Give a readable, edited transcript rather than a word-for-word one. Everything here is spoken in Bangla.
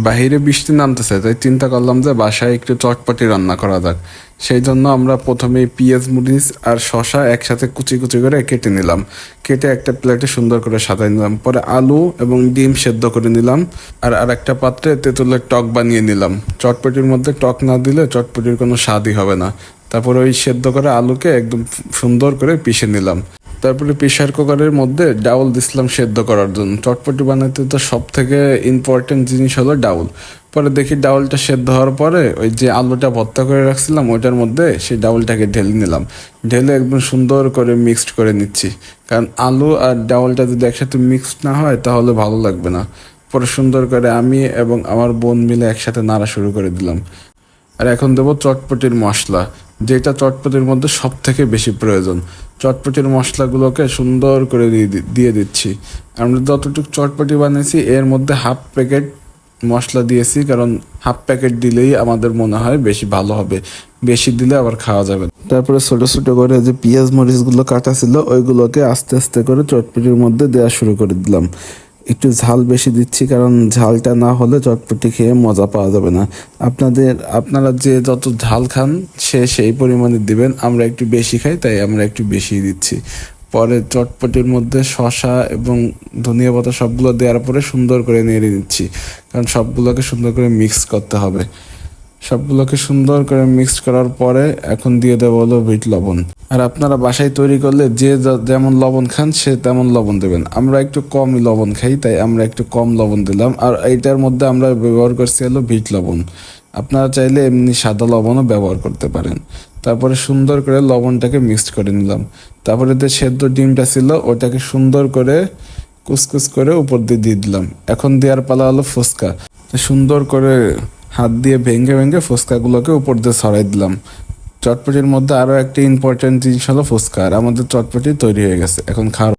বাহিরে বৃষ্টি নামতেছে, তাই চিন্তা করলাম যে বাসায় একটু চটপটি রান্না করা যাক। সেই জন্য আমরা প্রথমে পেঁয়াজ মরিচ আর শসা একসাথে কুচি কুচি করে কেটে নিলাম। কেটে একটা প্লেটে সুন্দর করে সাজাই নিলাম। পরে আলু এবং ডিম সেদ্ধ করে নিলাম। আর একটা পাত্রে তেঁতুলের টক বানিয়ে নিলাম। চটপটির মধ্যে টক না দিলে চটপটির কোনো স্বাদই হবে না। তারপরে ওই সেদ্ধ করা আলুকে একদম সুন্দর করে পিষে নিলাম। তারপরে প্রেশার কুকারের মধ্যে ডাউল দিছিলাম সেদ্ধ করার জন্য। চটপটি বানাতে তো সব থেকে ইম্পর্টেন্ট জিনিস হলো ডাউল। পরে দেখি ডাউলটা সেদ্ধ হওয়ার পরে ওই যে আলুটা ভর্তা করে রাখছিলাম ওইটার মধ্যে সেই ডাউলটাকে ঢেলে নিলাম। ঢেলে একদম সুন্দর করে মিক্সড করে নিচ্ছি, কারণ আলু আর ডাউলটা যদি একসাথে মিক্সড না হয় তাহলে ভালো লাগবে না। পরে সুন্দর করে আমি এবং আমার বোন মিলে একসাথে নাড়া শুরু করে দিলাম। আর এখন দেবো চটপটির মশলা, যেটা চটপটির মধ্যে সব থেকে বেশি প্রয়োজন। চটপটির মশলাগুলোকে সুন্দর করে দিয়ে দিচ্ছি। আমরা যতটুকু চটপটি বানিয়েছি এর মধ্যে হাফ প্যাকেট মশলা দিয়েছি, কারণ হাফ প্যাকেট দিলেই আমাদের মনে হয় বেশি ভালো হবে, বেশি দিলে আবার খাওয়া যাবে না। তারপরে ছোটো ছোটো করে যে পেঁয়াজ মরিচগুলো কাটা ছিল ওইগুলোকে আস্তে আস্তে করে চটপটির মধ্যে দেওয়া শুরু করে দিলাম। একটু ঝাল বেশি দিচ্ছি, কারণ ঝালটা না হলে চটপটি খেয়ে মজা পাওয়া যাবে না। আপনারা যে যত ঝাল খান সেই পরিমাণে দিবেন। আমরা একটু বেশি খাই তাই আমরা একটু বেশি দিচ্ছি। পরে চটপটির মধ্যে শসা এবং ধনিয়া পাতা সবগুলো দেওয়ার পরে সুন্দর করে নেড়ে নিচ্ছি, কারণ সবগুলোকে সুন্দর করে মিক্স করতে হবে। সবগুলোকে সুন্দর করে মিক্সড করার পরে এখন দিয়ে দেবো হলো বিট লবণ। আর আপনারা বাসায় তৈরি করলে যে যেমন লবণ খান সে তেমন লবণ দেবেন। আমরা একটু কমই লবণ খাই তাই আমরা একটু কম লবণ দিলাম। আর এইটার মধ্যে আমরা ব্যবহার করছি হলো বিট লবণ। আপনারা চাইলে এমনি সাদা লবণও ব্যবহার করতে পারেন। তারপরে সুন্দর করে লবণটাকে মিক্সড করে নিলাম। তারপরে যে সেদ্ধ ডিমটা ছিল ওটাকে সুন্দর করে কুচকুচ করে উপর দিয়ে দিলাম। এখন দেওয়ার পালা হলো ফুচকা। সুন্দর করে হাত দিয়ে ভেঙে ভেঙে ফুচকাগুলোকে উপর দিয়ে ছড়াই দিলাম। চটপটির মধ্যে আরও একটা ইম্পর্টেন্ট জিনিস হলো ফুচকা। আর আমাদের চটপটি তৈরি হয়ে গেছে, এখন খাওয়ার